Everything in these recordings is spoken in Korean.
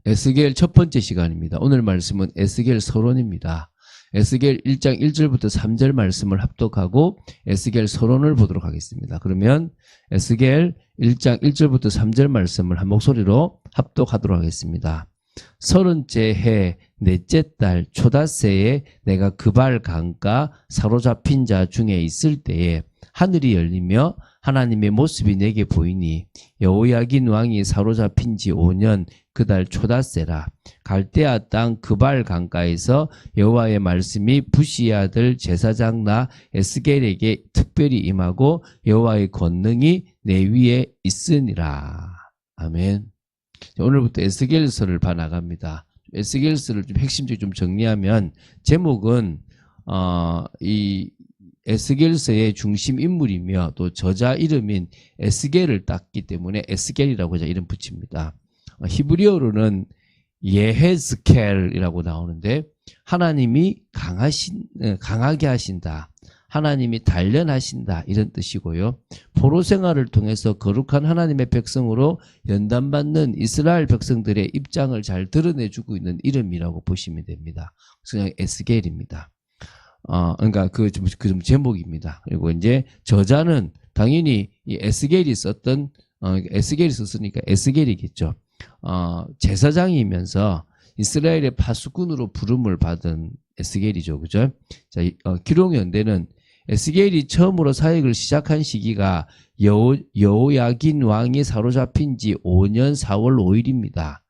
에스겔 첫 번째 시간입니다. 오늘 말씀은 에스겔 서론입니다. 에스겔 1장 1절부터 3절 말씀을 합독하고 에스겔 서론을 보도록 하겠습니다. 그러면 에스겔 1장 1절부터 3절 말씀을 한 목소리로 합독하도록 하겠습니다. 30째 해 넷째 달 초닷새에 내가 그발 강가 사로잡힌 자 중에 있을 때에 하늘이 열리며 하나님의 모습이 내게 보이니 여호야긴 왕이 사로잡힌 지 5년 그 달 초닷새라. 갈대아 땅 그발 강가에서 여호와의 말씀이 부시의 아들 제사장 나 에스겔에게 특별히 임하고 여호와의 권능이 내 위에 있으니라. 아멘. 오늘부터 에스겔서를 봐나갑니다. 에스겔서를 좀 핵심적으로 좀 정리하면 제목은 이 에스겔서의 중심 인물이며 또 저자 이름인 에스겔을 땄기 때문에 에스겔이라고 이름 붙입니다. 히브리어로는 예헤즈켈이라고 나오는데 하나님이 강하게 하신다. 하나님이 단련하신다 이런 뜻이고요. 포로 생활을 통해서 거룩한 하나님의 백성으로 연단받는 이스라엘 백성들의 입장을 잘 드러내주고 있는 이름이라고 보시면 됩니다. 그래서 에스겔입니다. 그러니까 그 제목입니다. 그리고 이제 저자는 당연히 이 에스겔이 썼던 에스겔이 썼으니까 에스겔이겠죠. 제사장이면서 이스라엘의 파수꾼으로 부름을 받은 에스겔이죠, 그죠? 자, 기록연대는 에스겔이 처음으로 사역을 시작한 시기가 여호야긴 왕이 사로잡힌 지 5년 4월 5일입니다.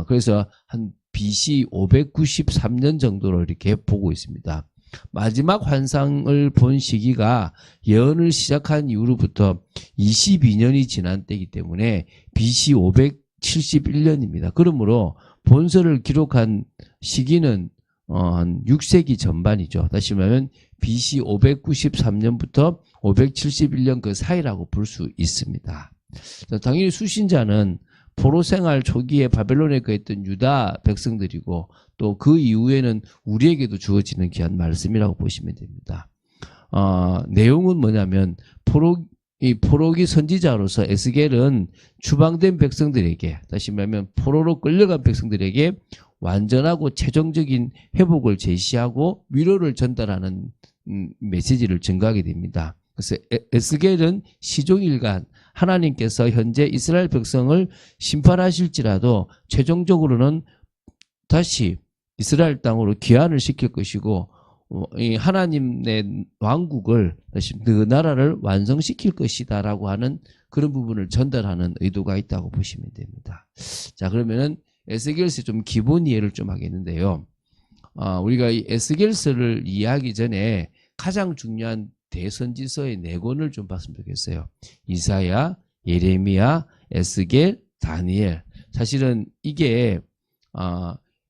그래서 한 BC 593년 정도로 이렇게 보고 있습니다. 마지막 환상을 본 시기가 예언을 시작한 이후로부터 22년이 지난 때이기 때문에 BC 571년입니다. 그러므로 본서를 기록한 시기는 한 6세기 전반이죠. 다시 말하면 BC 593년부터 571년 그 사이라고 볼 수 있습니다. 당연히 수신자는 포로 생활 초기에 바벨론에 거했던 유다 백성들이고 또 그 이후에는 우리에게도 주어지는 귀한 말씀이라고 보시면 됩니다. 내용은 뭐냐면 포로기 선지자로서 에스겔은 추방된 백성들에게, 다시 말하면 포로로 끌려간 백성들에게 완전하고 최종적인 회복을 제시하고 위로를 전달하는 메시지를 전가하게 됩니다. 그래서 에스겔은 시종일관 하나님께서 현재 이스라엘 백성을 심판하실지라도 최종적으로는 다시 이스라엘 땅으로 귀환을 시킬 것이고 이 하나님의 왕국을 다시 그 나라를 완성시킬 것이다 라고 하는 그런 부분을 전달하는 의도가 있다고 보시면 됩니다. 자, 그러면은 에스겔서의 좀 기본 이해를 좀 하겠는데요. 우리가 이 에스겔서를 이해하기 전에 가장 중요한 대선지서의 4권을 좀 봤으면 좋겠어요. 이사야, 예레미야, 에스겔, 다니엘. 사실은 이게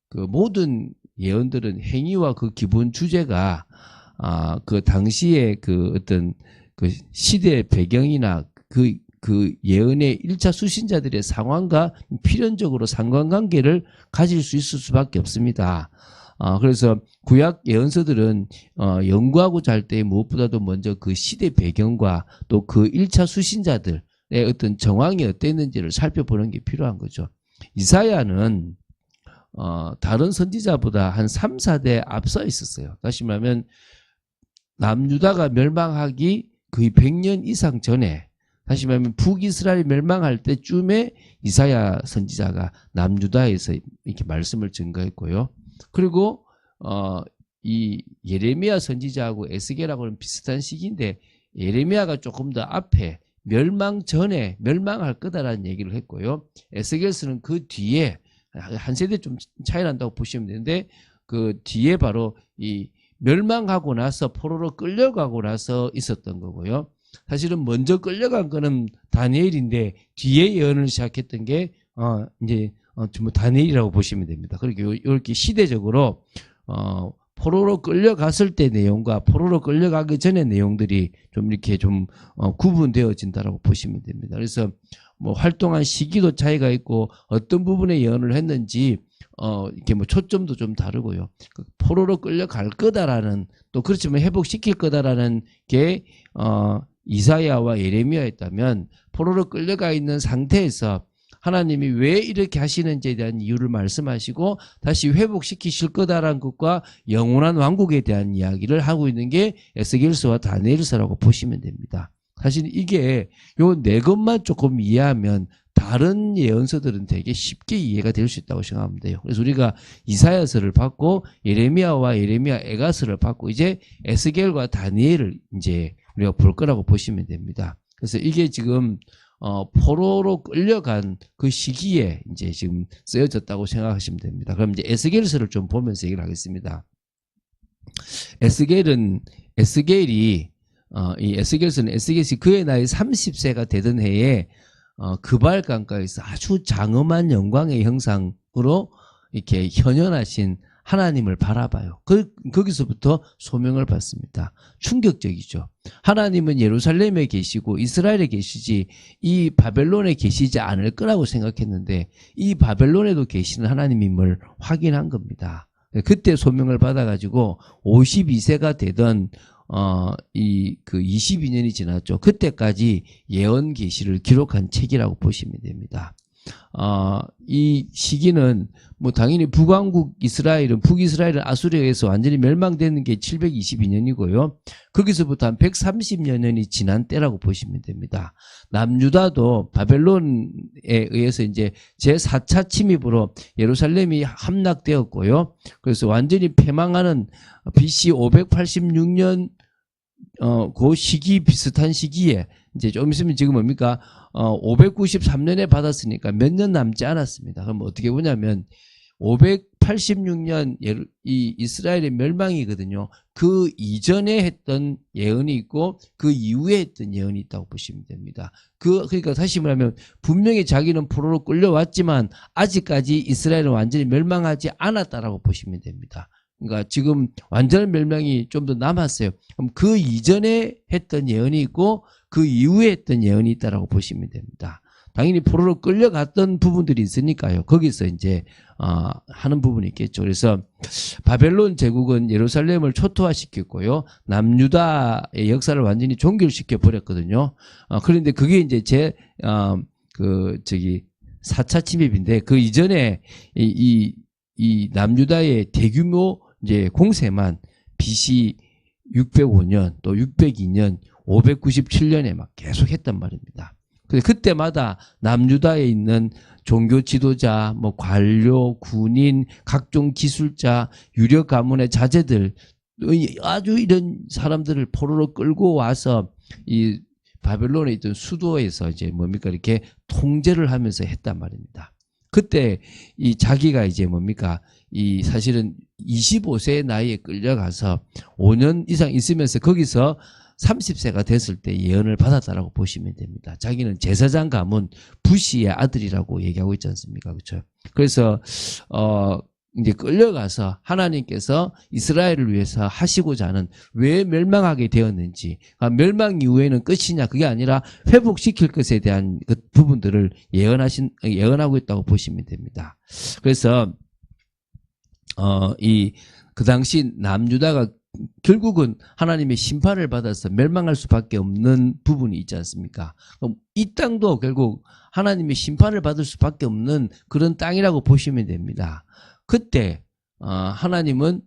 그 모든 예언들은 행위와 그 기본 주제가 그 당시에 그 어떤 그 시대의 배경이나 그 예언의 1차 수신자들의 상황과 필연적으로 상관관계를 가질 수 있을 수밖에 없습니다. 그래서 구약 예언서들은 연구하고자 할 때 무엇보다도 먼저 그 시대 배경과 또 그 1차 수신자들의 어떤 정황이 어땠는지를 살펴보는 게 필요한 거죠. 이사야는 다른 선지자보다 한 3, 4대 앞서 있었어요. 다시 말하면 남유다가 멸망하기 거의 100년 이상 전에, 다시 말하면 북이스라엘이 멸망할 때쯤에 이사야 선지자가 남유다에서 이렇게 말씀을 전가했고요. 그리고 이 예레미야 선지자하고 에스겔하고는 비슷한 시기인데 예레미야가 조금 더 앞에 멸망 전에 멸망할 거다라는 얘기를 했고요. 에스겔서는 그 뒤에 한 세대 좀 차이 난다고 보시면 되는데 그 뒤에 바로 이 멸망하고 나서 포로로 끌려가고 나서 있었던 거고요. 사실은 먼저 끌려간 거는 다니엘인데 뒤에 예언을 시작했던 게 이제 전부 다니엘이라고 보시면 됩니다. 그리고 이렇게 시대적으로 포로로 끌려갔을 때 내용과 포로로 끌려가기 전의 내용들이 좀 이렇게 좀 구분되어진다라고 보시면 됩니다. 그래서 뭐 활동한 시기도 차이가 있고 어떤 부분에 예언을 했는지 이렇게 뭐 초점도 좀 다르고요. 포로로 끌려갈 거다라는, 또 그렇지만 회복시킬 거다라는 게 이사야와 예레미야였다면 포로로 끌려가 있는 상태에서 하나님이 왜 이렇게 하시는지에 대한 이유를 말씀하시고 다시 회복시키실 거다라는 것과 영원한 왕국에 대한 이야기를 하고 있는 게 에스겔서와 다니엘서라고 보시면 됩니다. 사실 이게 요 네 것만 조금 이해하면 다른 예언서들은 되게 쉽게 이해가 될 수 있다고 생각하면 돼요. 그래서 우리가 이사야서를 받고 예레미야와 예레미야 에가서를 받고 이제 에스겔과 다니엘을 이제 우리가 볼 거라고 보시면 됩니다. 그래서 이게 지금 포로로 끌려간 그 시기에 이제 지금 쓰여졌다고 생각하시면 됩니다. 그럼 이제 에스겔서를 좀 보면서 얘기를 하겠습니다. 에스겔이 이 에스겔서는 에스겔이 그의 나이 30세가 되던 해에 그발 강가에서 아주 장엄한 영광의 형상으로 이렇게 현현하신 하나님을 바라봐요. 거기서부터 소명을 받습니다. 충격적이죠. 하나님은 예루살렘에 계시고 이스라엘에 계시지 이 바벨론에 계시지 않을 거라고 생각했는데 이 바벨론에도 계시는 하나님임을 확인한 겁니다. 그때 소명을 받아가지고 52세가 되던 그 22년이 지났죠. 그때까지 예언 계시를 기록한 책이라고 보시면 됩니다. 이 시기는 뭐 당연히 북이스라엘은 아수리아에서 완전히 멸망되는 게 722년이고요. 거기서부터 한 130여 년이 지난 때라고 보시면 됩니다. 남유다도 바벨론에 의해서 이제 제4차 침입으로 예루살렘이 함락되었고요. 그래서 완전히 패망하는 BC 586년 그 시기 비슷한 시기에 이제 좀 있으면 지금 뭡니까? 593년에 받았으니까 몇 년 남지 않았습니다. 그럼 어떻게 보냐면 586년 이 이스라엘의 멸망이거든요. 그 이전에 했던 예언이 있고 그 이후에 했던 예언이 있다고 보시면 됩니다. 그러니까 다시 말하면 분명히 자기는 포로로 끌려왔지만 아직까지 이스라엘은 완전히 멸망하지 않았다라고 보시면 됩니다. 그러니까 지금 완전한 멸망이 좀 더 남았어요. 그럼 그 이전에 했던 예언이 있고 그 이후에 했던 예언이 있다라고 보시면 됩니다. 당연히 포로로 끌려갔던 부분들이 있으니까요. 거기서 이제 하는 부분이 있겠죠. 그래서 바벨론 제국은 예루살렘을 초토화시켰고요. 남유다의 역사를 완전히 종결시켜 버렸거든요. 그런데 그게 이제 4차 침입인데 그 이전에 이 남유다의 대규모 이제 공세만 BC 605년 또 602년 597년에 막 계속 했단 말입니다. 그때마다 남유다에 있는 종교 지도자, 뭐 관료, 군인, 각종 기술자, 유력 가문의 자제들 아주 이런 사람들을 포로로 끌고 와서 이 바벨론에 있던 수도에서 이제 뭡니까 이렇게 통제를 하면서 했단 말입니다. 그때 이 자기가 이제 뭡니까 이 사실은 25세의 나이에 끌려가서 5년 이상 있으면서 거기서 30세가 됐을 때 예언을 받았다라고 보시면 됩니다. 자기는 제사장 가문 부시의 아들이라고 얘기하고 있지 않습니까? 그렇죠? 그래서 이제 끌려가서 하나님께서 이스라엘을 위해서 하시고자 하는 왜 멸망하게 되었는지, 멸망 이후에는 끝이냐 그게 아니라 회복시킬 것에 대한 그 부분들을 예언하고 있다고 보시면 됩니다. 그래서 그 당시 남유다가 결국은 하나님의 심판을 받아서 멸망할 수밖에 없는 부분이 있지 않습니까? 그럼 이 땅도 결국 하나님의 심판을 받을 수밖에 없는 그런 땅이라고 보시면 됩니다. 그때 하나님은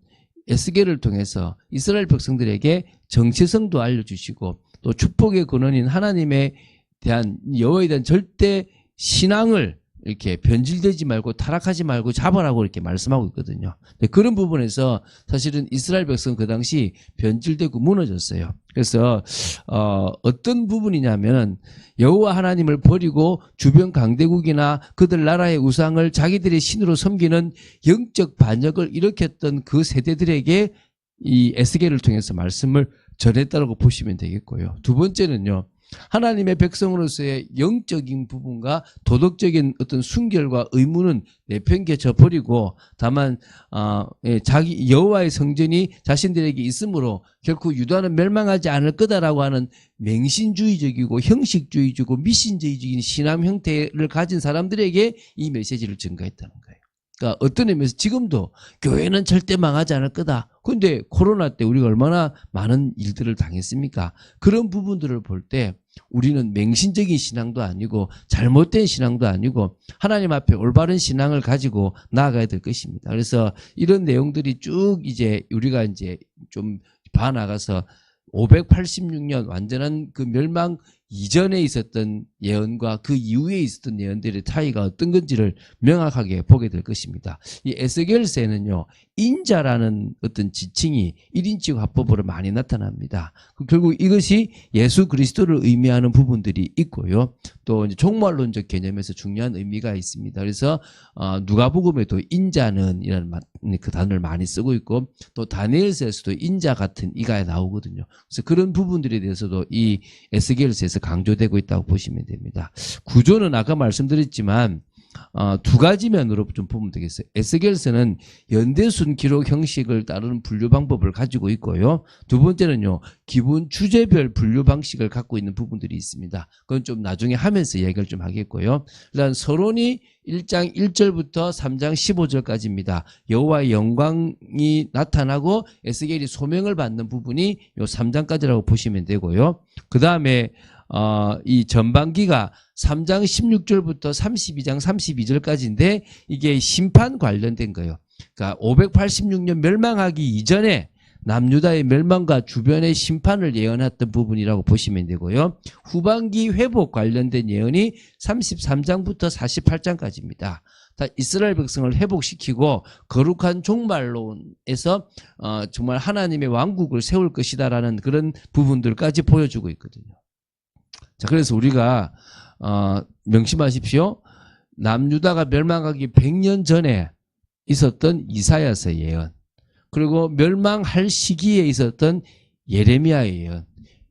에스겔을 통해서 이스라엘 백성들에게 정체성도 알려주시고 또 축복의 근원인 하나님에 대한 여호와에 대한 절대 신앙을 이렇게 변질되지 말고 타락하지 말고 잡아라고 이렇게 말씀하고 있거든요. 그런 부분에서 사실은 이스라엘 백성은 그 당시 변질되고 무너졌어요. 그래서 어떤 부분이냐면 여호와 하나님을 버리고 주변 강대국이나 그들 나라의 우상을 자기들의 신으로 섬기는 영적 반역을 일으켰던 그 세대들에게 이 에스겔을 통해서 말씀을 전했다고 보시면 되겠고요. 두 번째는요. 하나님의 백성으로서의 영적인 부분과 도덕적인 어떤 순결과 의무는 내팽개쳐 버리고 다만 자기 여호와의 성전이 자신들에게 있으므로 결코 유다는 멸망하지 않을 거다라고 하는 맹신주의적이고 형식주의적이고 미신주의적인 신앙 형태를 가진 사람들에게 이 메시지를 전가했다는 거예요. 그러니까 어떤 의미에서 지금도 교회는 절대 망하지 않을 거다. 그런데 코로나 때 우리가 얼마나 많은 일들을 당했습니까? 그런 부분들을 볼 때 우리는 맹신적인 신앙도 아니고 잘못된 신앙도 아니고 하나님 앞에 올바른 신앙을 가지고 나아가야 될 것입니다. 그래서 이런 내용들이 쭉 이제 우리가 이제 좀 봐나가서 586년 완전한 그 멸망 이전에 있었던 예언과 그 이후에 있었던 예언들의 차이가 어떤 건지를 명확하게 보게 될 것입니다. 이 에스겔서에는요, 인자라는 어떤 지칭이 1인칭 화법으로 많이 나타납니다. 결국 이것이 예수 그리스도를 의미하는 부분들이 있고요. 또 이제 종말론적 개념에서 중요한 의미가 있습니다. 그래서 누가복음에도 인자는 이라는 그 단어를 많이 쓰고 있고 또 다니엘서에서도 인자 같은 이가 나오거든요. 그래서 그런 부분들에 대해서도 이 에스겔서에서 강조되고 있다고 보시면 됩니다. 구조는 아까 말씀드렸지만 두 가지 면으로 좀 보면 되겠어요. 에스겔서는 연대순 기록 형식을 따르는 분류 방법을 가지고 있고요. 두 번째는요, 기본 주제별 분류 방식을 갖고 있는 부분들이 있습니다. 그건 좀 나중에 하면서 얘기를 좀 하겠고요. 일단 서론이 1장 1절부터 3장 15절까지입니다. 여호와의 영광이 나타나고 에스겔이 소명을 받는 부분이 요 3장까지라고 보시면 되고요. 그 다음에 이 전반기가 3장 16절부터 32장 32절까지인데 이게 심판 관련된 거예요. 그러니까 586년 멸망하기 이전에 남유다의 멸망과 주변의 심판을 예언했던 부분이라고 보시면 되고요. 후반기 회복 관련된 예언이 33장부터 48장까지입니다. 다 이스라엘 백성을 회복시키고 거룩한 종말론에서 정말 하나님의 왕국을 세울 것이다라는 그런 부분들까지 보여주고 있거든요. 자, 그래서 우리가 명심하십시오. 남유다가 멸망하기 100년 전에 있었던 이사야서 예언, 그리고 멸망할 시기에 있었던 예레미야의 예언,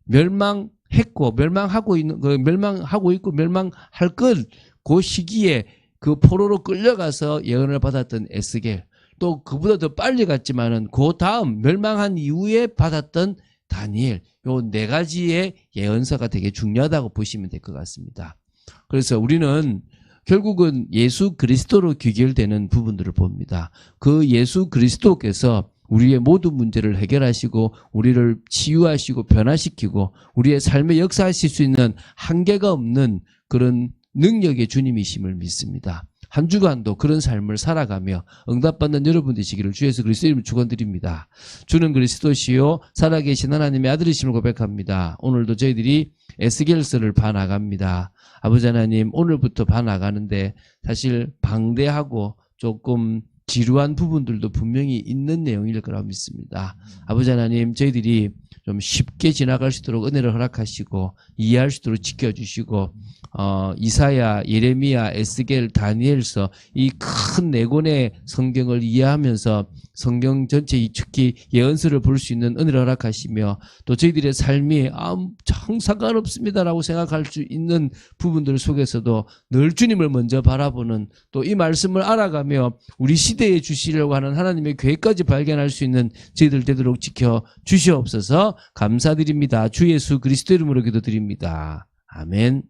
멸망했고 멸망하고 있고 멸망할 것 그 시기에 그 포로로 끌려가서 예언을 받았던 에스겔, 또 그보다 더 빨리 갔지만은 그 다음 멸망한 이후에 받았던 다니엘, 요 네 가지의 예언서가 되게 중요하다고 보시면 될 것 같습니다. 그래서 우리는 결국은 예수 그리스도로 귀결되는 부분들을 봅니다. 그 예수 그리스도께서 우리의 모든 문제를 해결하시고 우리를 치유하시고 변화시키고 우리의 삶에 역사하실 수 있는 한계가 없는 그런 능력의 주님이심을 믿습니다. 한 주간도 그런 삶을 살아가며 응답받는 여러분 되시기를 주 예수 그리스도 이름으로 축원드립니다. 주는 그리스도시요 살아계신 하나님의 아들이심을 고백합니다. 오늘도 저희들이 에스겔서를 봐나갑니다. 아버지 하나님, 오늘부터 봐나가는데 사실 방대하고 조금 지루한 부분들도 분명히 있는 내용일 거라고 믿습니다. 아버지 하나님, 저희들이 좀 쉽게 지나갈 수 있도록 은혜를 허락하시고 이해할 수 있도록 지켜주시고 이사야, 예레미야, 에스겔, 다니엘서 이 큰 네 권의 성경을 이해하면서 성경 전체 특히 예언서를 볼 수 있는 은혜를 허락하시며 또 저희들의 삶이 참 상관없습니다라고 생각할 수 있는 부분들 속에서도 늘 주님을 먼저 바라보는 또 이 말씀을 알아가며 우리 시대에 주시려고 하는 하나님의 계획까지 발견할 수 있는 저희들 되도록 지켜 주시옵소서. 감사드립니다. 주 예수 그리스도 이름으로 기도드립니다. 아멘.